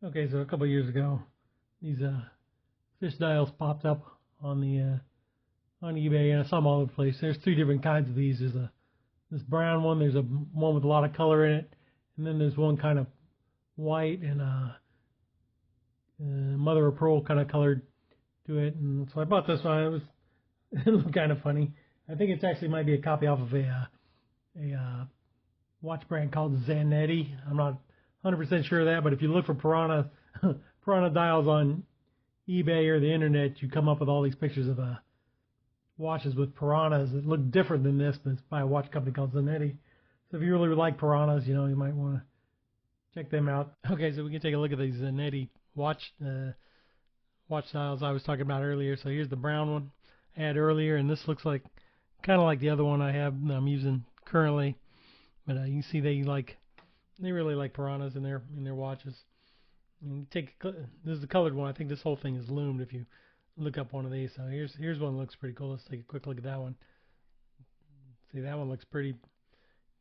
Okay, so a couple of years ago, these fish dials popped up on the on eBay, and I saw them all over the place. There's three different kinds of these. There's this brown one. There's a one with a lot of color in it, and then there's one kind of white and mother of pearl kind of colored to it. And so I bought this one. It looked kind of funny. I think it's actually might be a copy off of a watch brand called Zanetti. I'm not 100% sure of that, but if you look for piranha piranha dials on eBay or the internet, you come up with all these pictures of watches with piranhas that look different than this, but it's by a watch company called Zanetti. So if you really like piranhas, you might want to check them out. Okay, so we can take a look at these Zanetti watch dials I was talking about earlier. So here's the brown one I had earlier, and this looks like kind of like the other one I have that I'm using currently. But you can see they really like piranhas in their watches. And this is the colored one. I think this whole thing is loomed if you look up one of these. So here's one that looks pretty cool. Let's take a quick look at that one. See, that one looks pretty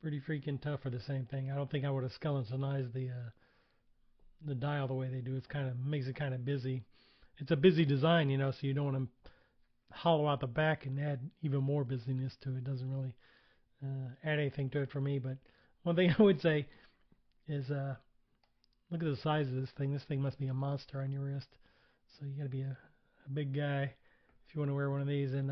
freaking tough for the same thing. I don't think I would have skeletonized the dial the way they do. It's kind of makes it kind of busy. It's a busy design, so you don't want to hollow out the back and add even more busyness to it. It doesn't really add anything to it for me. But one thing I would say is look at the size of this thing. This thing must be a monster on your wrist. So you got to be a big guy if you want to wear one of these. And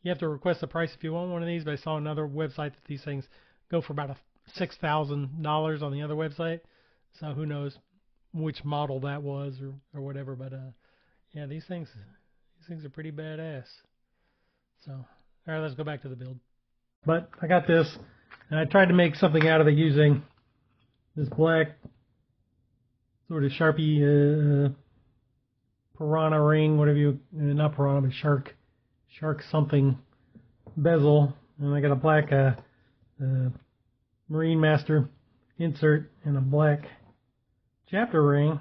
you have to request a price if you want one of these. But I saw another website that these things go for about $6,000 on the other website. So who knows which model that was or whatever. But yeah, these things are pretty badass. So all right, let's go back to the build. But I got this, and I tried to make something out of it using this black sort of Sharpie piranha ring, whatever not piranha, but shark something bezel. And I got a black Marine Master insert and a black chapter ring.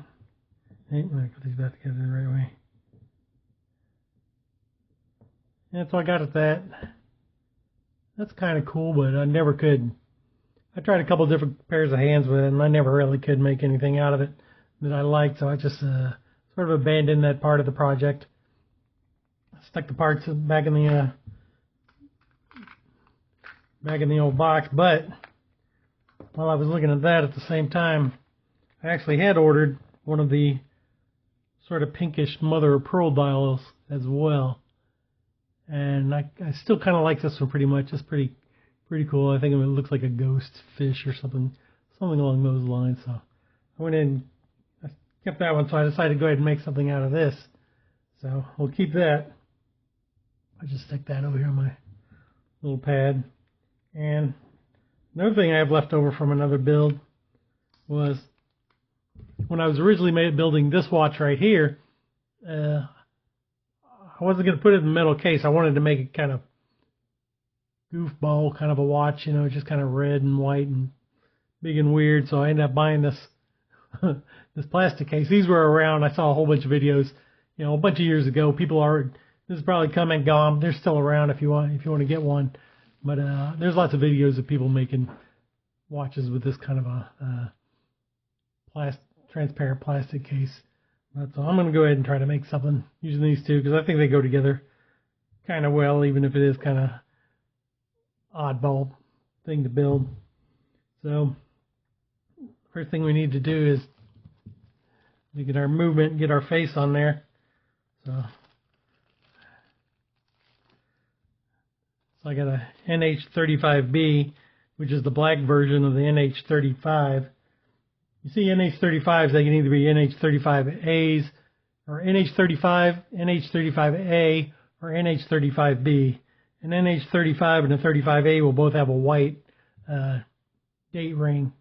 Hey, let me put these back together the right way. And so I got at that. That's kind of cool, but I never could. I tried a couple different pairs of hands with it, and I never really could make anything out of it that I liked, so I just sort of abandoned that part of the project. Stuck the parts back in the old box, but while I was looking at that at the same time, I actually had ordered one of the sort of pinkish mother of pearl dials as well. And I still kind of like this one pretty much. It's pretty cool. I think it looks like a ghost fish or something along those lines. So I went in, I kept that one, so I decided to go ahead and make something out of this. So we'll keep that. I just stick that over here on my little pad. And another thing I have left over from another build was when I was originally building this watch right here, I wasn't going to put it in the metal case. I wanted to make it kind of goofball kind of a watch, just kind of red and white and big and weird. So I ended up buying this this plastic case. These were around. I saw a whole bunch of videos, a bunch of years ago. This is probably come and gone. They're still around if you want to get one. But there's lots of videos of people making watches with this kind of a transparent plastic case. So I'm going to go ahead and try to make something using these two, because I think they go together kind of well, even if it is kind of oddball thing to build. So first thing we need to do is to get our movement, get our face on there. So I got a NH35B, which is the black version of the NH35. You see NH35s, they can either be NH35As or NH35, NH35A, or NH35B. An NH35 and a 35A will both have a white date ring,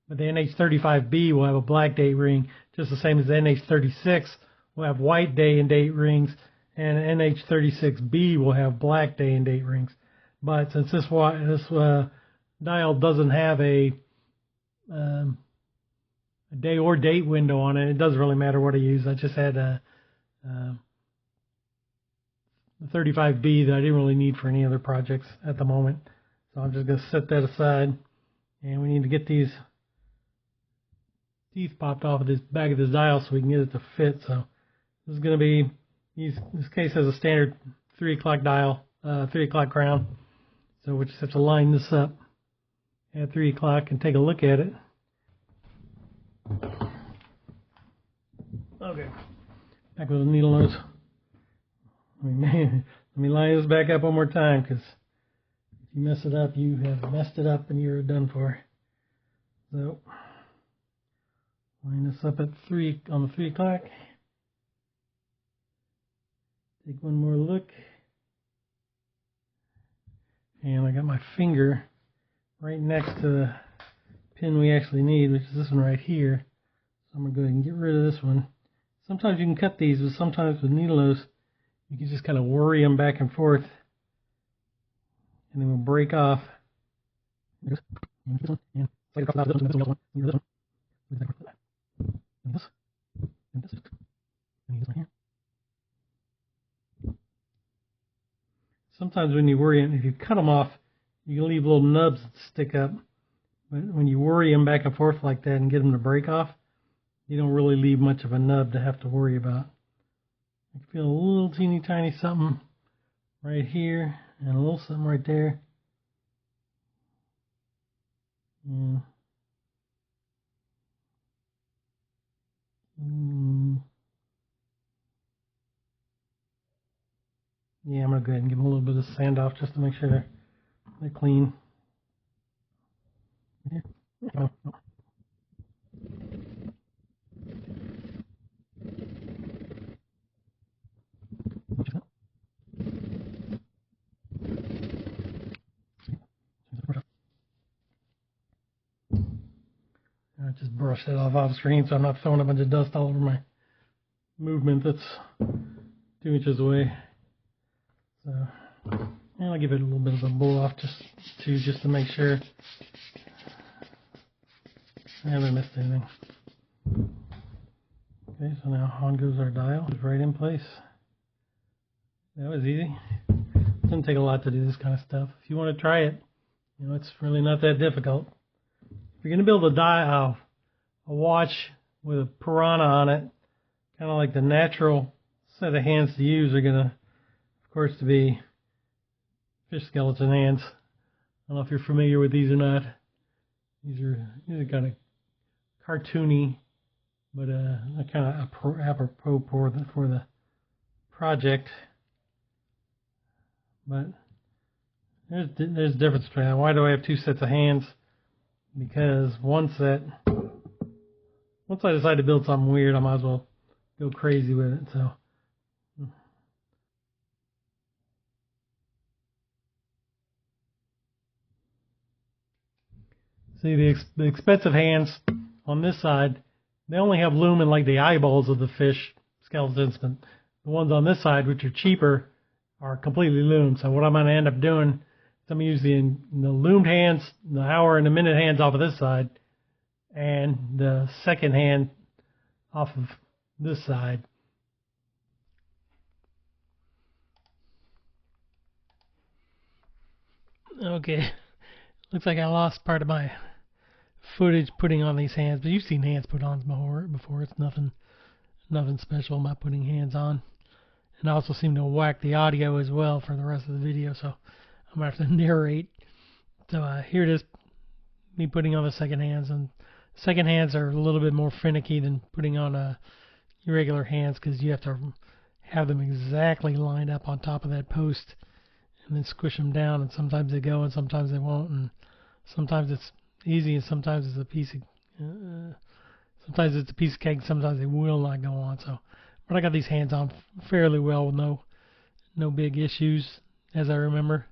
but the NH35B will have a black date ring, just the same as the NH36 will have white day and date rings, and NH36B will have black day and date rings. But since this dial doesn't have a day or date window on it, it doesn't really matter what I use. I just had the 35B that I didn't really need for any other projects at the moment. So I'm just going to set that aside. And we need to get these teeth popped off of this back of this dial so we can get it to fit. So this is going to be, this case has a standard 3 o'clock dial, 3 o'clock crown. So we just have to line this up at 3 o'clock and take a look at it. Okay, back with the needle nose. Let me line this back up one more time, because if you mess it up, you have messed it up and you're done for. So line this up at 3 on the 3 o'clock. Take one more look. And I got my finger right next to the pin we actually need, which is this one right here. So I'm going to go ahead and get rid of this one. Sometimes you can cut these, but sometimes with needle nose, you can just kind of worry them back and forth. And then we'll break off. Sometimes when you worry, if you cut them off, you can leave little nubs that stick up. But when you worry them back and forth like that and get them to break off, you don't really leave much of a nub to have to worry about. I can feel a little teeny tiny something right here and a little something right there. Yeah, I'm going to go ahead and give them a little bit of sand off just to make sure they're clean. Yeah. I just brushed it off screen so I'm not throwing a bunch of dust all over my movement that's 2 inches away. So, and I'll give it a little bit of a blow off just to make sure I haven't missed anything. Okay, so now on goes our dial. It's right in place. That was easy. It doesn't take a lot to do this kind of stuff. If you want to try it, you know, it's really not that difficult. If you're going to build a watch with a piranha on it, kind of like the natural set of hands to use are going to, of course, to be fish skeleton hands. I don't know if you're familiar with these or not. These are kind of cartoony, but kind of apropos for the project. But there's a difference between that. Why do I have 2 sets of hands? Because once I decide to build something weird, I might as well go crazy with it. So. See, the expensive hands on this side, they only have lume in like the eyeballs of the fish skeletons, but the ones on this side, which are cheaper, are completely loomed. So what I'm going to end up doing is I'm going to use the loomed hands, the hour and the minute hands off of this side, and the second hand off of this side. Okay, looks like I lost part of my footage putting on these hands, but you've seen hands put on before. It's nothing special about putting hands on. And I also seem to whack the audio as well for the rest of the video, so I'm going to have to narrate. So here it is, me putting on the second hands, and second hands are a little bit more finicky than putting on your regular hands, because you have to have them exactly lined up on top of that post and then squish them down, and sometimes they go and sometimes they won't, and sometimes it's easy and sometimes it's a piece of cake, sometimes they will not go on. So, but I got these hands on fairly well with no big issues, as I remember.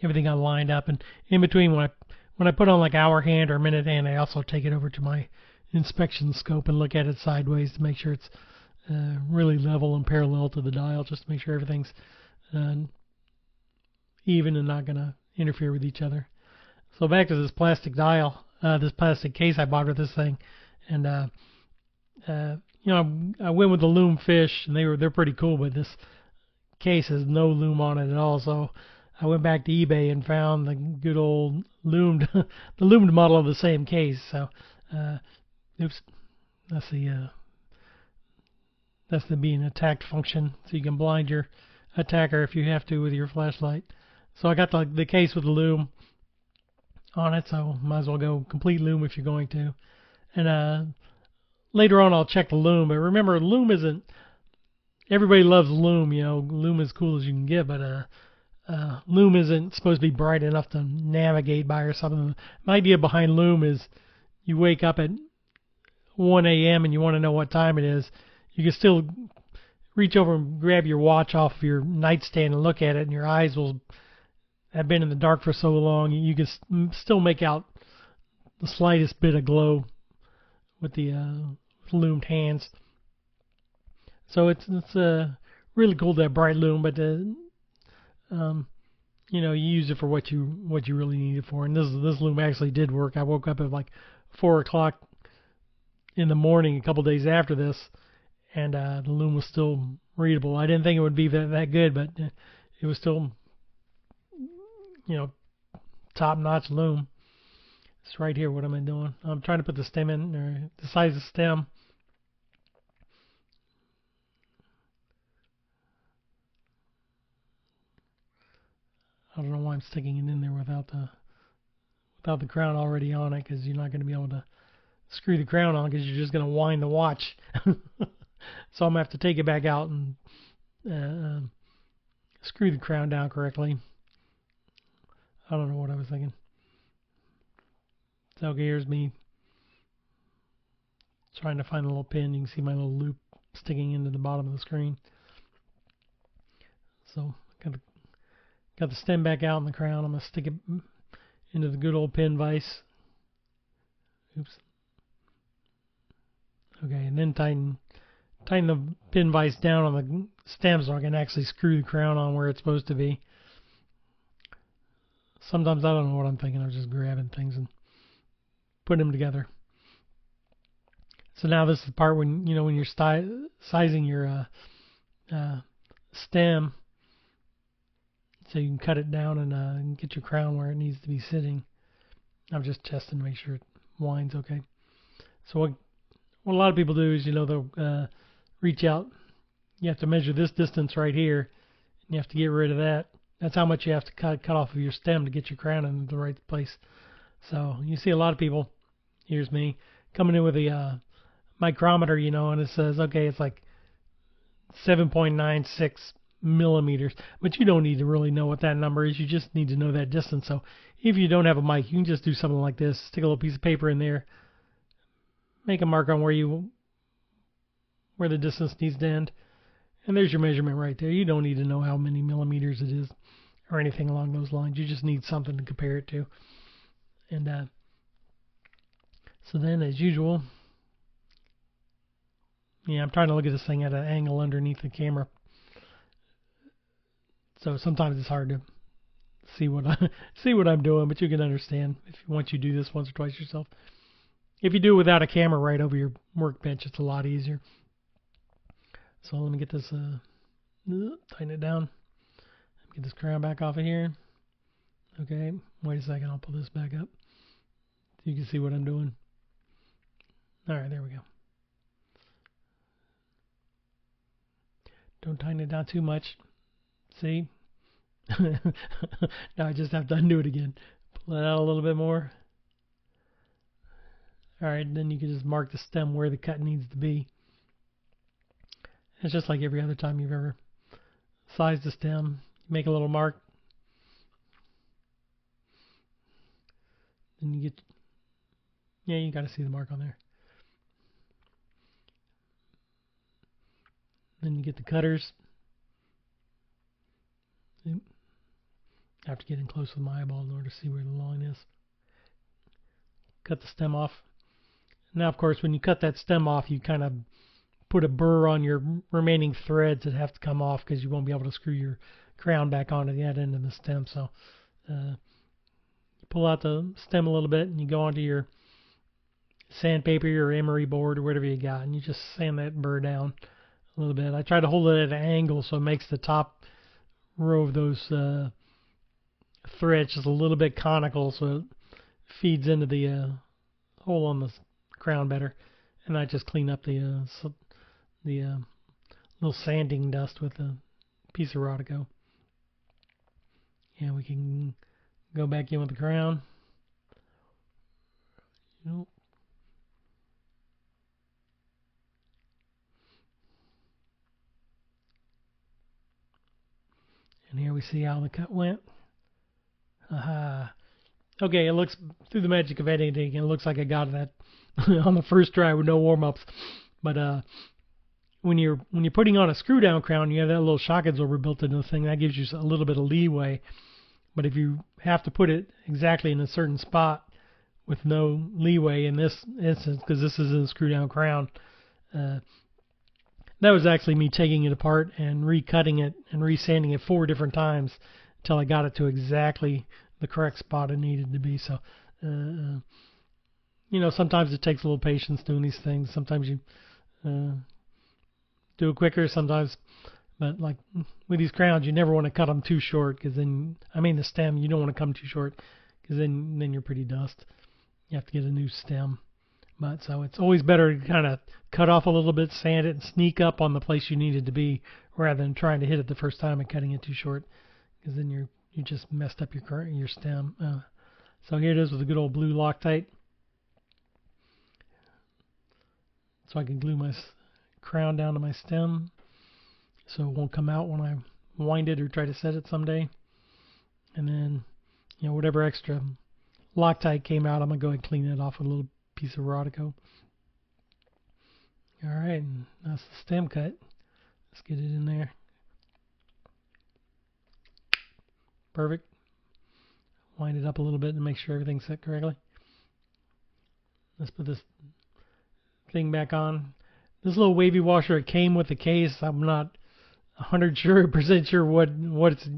Everything got lined up, and in between when I put on like hour hand or minute hand, I also take it over to my inspection scope and look at it sideways to make sure it's really level and parallel to the dial, just to make sure everything's even and not going to interfere with each other. So back to this plastic dial, this plastic case I bought with this thing, and you know, I went with the loom fish, and they're pretty cool, but this case has no loom on it at all. So I went back to eBay and found the good old loomed, the loomed model of the same case. So, oops, that's the being attacked function. So you can blind your attacker if you have to with your flashlight. So I got the case with the loom on it, so might as well go complete loom if you're going to. And later on I'll check the loom, but remember, loom isn't, everybody loves loom, loom is cool as you can get, but loom isn't supposed to be bright enough to navigate by or something. My idea behind loom is you wake up at 1 a.m. and you want to know what time it is. You can still reach over and grab your watch off of your nightstand and look at it, and your eyes will have been in the dark for so long, you can still make out the slightest bit of glow with the loomed hands. So it's really cool to have bright loom, but you use it for what you really need it for. And this loom actually did work. I woke up at like 4 o'clock in the morning a couple days after this, and the loom was still readable. I didn't think it would be that good, but it was still, top-notch loom. It's right here. What am I doing? I'm trying to put the stem in, or the size of the stem. I don't know why I'm sticking it in there without the crown already on it, because you're not going to be able to screw the crown on, because you're just going to wind the watch. So I'm going to have to take it back out and screw the crown down correctly. I don't know what I was thinking. So okay, here's me trying to find a little pin. You can see my little loop sticking into the bottom of the screen. So got the stem back out in the crown. I'm going to stick it into the good old pin vise. Oops. Okay, and then tighten the pin vise down on the stem so I can actually screw the crown on where it's supposed to be. Sometimes I don't know what I'm thinking. I'm just grabbing things and putting them together. So now this is the part when you're sizing your stem, so you can cut it down and get your crown where it needs to be sitting. I'm just testing to make sure it winds okay. So what a lot of people do is they'll reach out. You have to measure this distance right here, and you have to get rid of that. That's how much you have to cut off of your stem to get your crown in the right place. So you see a lot of people, here's me, coming in with a micrometer, and it says, okay, it's like 7.96 millimeters. But you don't need to really know what that number is. You just need to know that distance. So if you don't have a mic, you can just do something like this. Stick a little piece of paper in there. Make a mark on where the distance needs to end. And there's your measurement right there. You don't need to know how many millimeters it is or anything along those lines. You just need something to compare it to. And so then, as usual, I'm trying to look at this thing at an angle underneath the camera. So sometimes it's hard to see what I'm doing, but you can understand once you do this once or twice yourself. If you do it without a camera right over your workbench, it's a lot easier. So let me get this, tighten it down. Get this crown back off of here. Okay, wait a second, I'll pull this back up so you can see what I'm doing. Alright, there we go. Don't tighten it down too much. See? Now I just have to undo it again. Pull it out a little bit more. Alright, then you can just mark the stem where the cut needs to be. It's just like every other time you've ever sized the stem. Make a little mark. Then you got to see the mark on there. Then you get the cutters. I have to get in close with my eyeball in order to see where the line is. Cut the stem off. Now, of course, when you cut that stem off, you kind of put a burr on your remaining threads that have to come off, because you won't be able to screw your crown back onto the end of the stem. So you pull out the stem a little bit, and you go onto your sandpaper or emery board or whatever you got, and you just sand that burr down a little bit. I try to hold it at an angle so it makes the top row of those thread just a little bit conical, so it feeds into the hole on the crown better. And I just clean up the little sanding dust with a piece of Rodico. And we can go back in with the crown. Nope. And here we see how the cut went. Aha. Okay, it looks, through the magic of editing, it looks like I got that on the first try with no warm-ups. But when you're putting on a screw down crown, you have that little shock absorber built into the thing. That gives you a little bit of leeway. But if you have to put it exactly in a certain spot with no leeway in this instance, because this is a screw down crown, that was actually me taking it apart and recutting it and resanding it 4 different times until I got it to exactly the correct spot it needed to be. So, sometimes it takes a little patience doing these things. Sometimes you do it quicker, sometimes. But like with these crowns, you never want to cut them too short, because then, the stem, you don't want to come too short, because then you're pretty dust. You have to get a new stem. But so it's always better to kind of cut off a little bit, sand it, and sneak up on the place you need it to be, rather than trying to hit it the first time and cutting it too short, because then you just messed up your stem. So here it is with a good old blue Loctite. So I can glue my crown down to my stem, so it won't come out when I wind it or try to set it someday. And then, whatever extra Loctite came out, I'm going to go ahead and clean it off with a little piece of Rodico. Alright, that's the stem cut. Let's get it in there. Perfect. Wind it up a little bit and make sure everything's set correctly. Let's put this thing back on. This little wavy washer, it came with the case. I'm not 100% sure what it's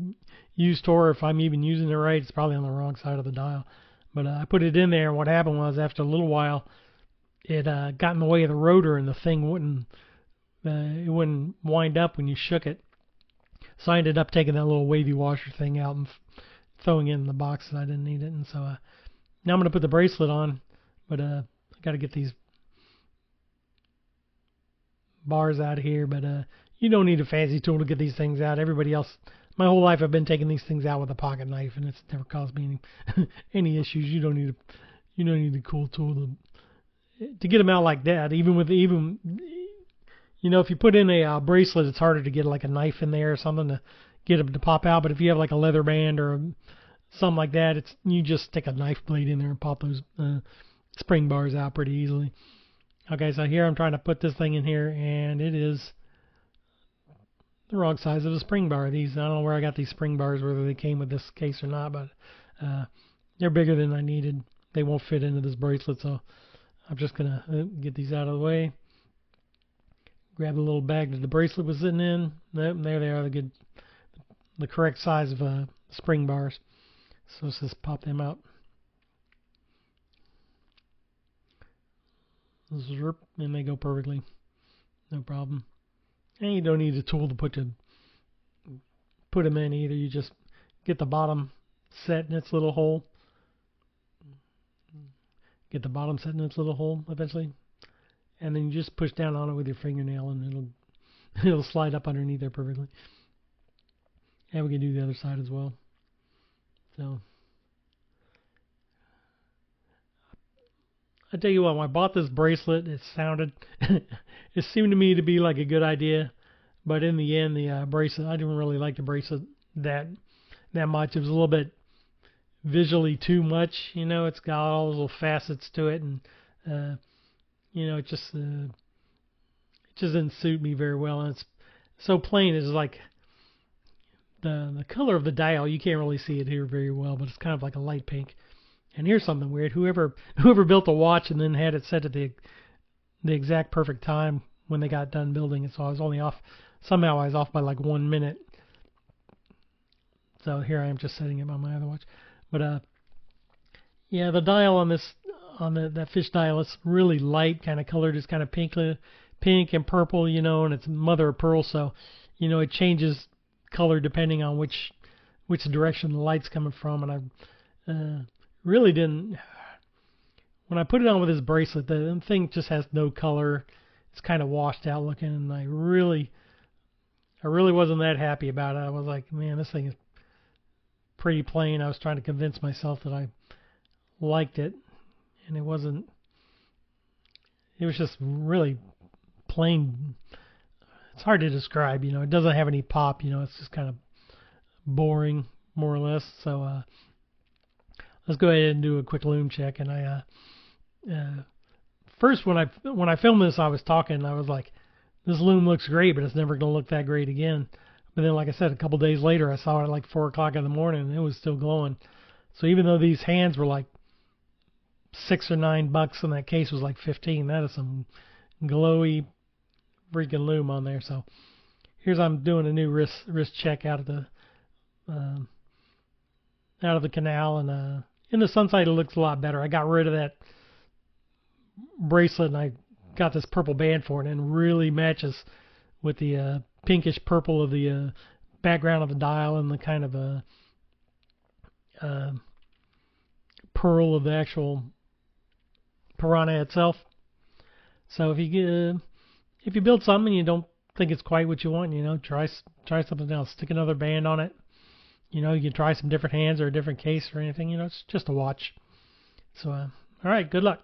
used for, if I'm even using it right. It's probably on the wrong side of the dial. But I put it in there, and what happened was, after a little while, it got in the way of the rotor, and the thing wouldn't wind up when you shook it. So I ended up taking that little wavy washer thing out and throwing it in the box, and I didn't need it. And so now I'm going to put the bracelet on, but I got to get these bars out of here. But you don't need a fancy tool to get these things out. Everybody else, my whole life, I've been taking these things out with a pocket knife, and it's never caused me any issues. You don't need a cool tool to get them out like that. If you put in a bracelet, it's harder to get like a knife in there or something to get them to pop out. But if you have like a leather band or something like that, you just stick a knife blade in there and pop those spring bars out pretty easily. Okay, so here I'm trying to put this thing in here, and it is the wrong size of the spring bar. I don't know where I got these spring bars, whether they came with this case or not, but they're bigger than I needed. They won't fit into this bracelet, so I'm just going to get these out of the way. Grab the little bag that the bracelet was sitting in. There they are, the correct size of spring bars. So let's just pop them out. Zerp, and they go perfectly. No problem. And you don't need a tool to put them in either. You just get the bottom set in its little hole. Get the bottom set in its little hole eventually. And then you just push down on it with your fingernail, and it'll slide up underneath there perfectly. And we can do the other side as well. So I tell you what, when I bought this bracelet, it seemed to me to be like a good idea, but in the end, the bracelet, I didn't really like the bracelet that much. It was a little bit visually too much. It's got all those little facets to it, and it just didn't suit me very well. And it's so plain. It's like the color of the dial. You can't really see it here very well, but it's kind of like a light pink. And here's something weird. Whoever built a watch and then had it set at the exact perfect time when they got done building it, so I was only off. Somehow I was off by like 1 minute. So here I am just setting it on my other watch. But the dial on that fish dial, it's really light kind of colored. It's kind of pink and purple, and it's mother of pearl, so it changes color depending on which which direction the light's coming from, and I really didn't. When I put it on with this bracelet, the thing just has no color. It's kind of washed out looking, and I really wasn't that happy about it. I was like, man, this thing is pretty plain. I was trying to convince myself that I liked it, and it wasn't. It was just really plain. It's hard to describe, It doesn't have any pop, It's just kind of boring, more or less. So let's go ahead and do a quick lume check. And I first when I filmed this, I was talking. I was like, this lume looks great, but it's never going to look that great again. But then, like I said, a couple days later, I saw it at like 4 o'clock in the morning, and it was still glowing. So even though these hands were like $6 or $9, and that case was like 15, that is some glowy freaking lume on there. So here's I'm doing a new wrist check out of the canal, and in the sunlight it looks a lot better. I got rid of that bracelet, and I got this purple band for it, and it really matches with the pinkish purple of the background of the dial and the kind of pearl of the actual Piranha itself. So if you build something and you don't think it's quite what you want, try something else. Stick another band on it. You can try some different hands or a different case or anything. It's just a watch. So all right, good luck.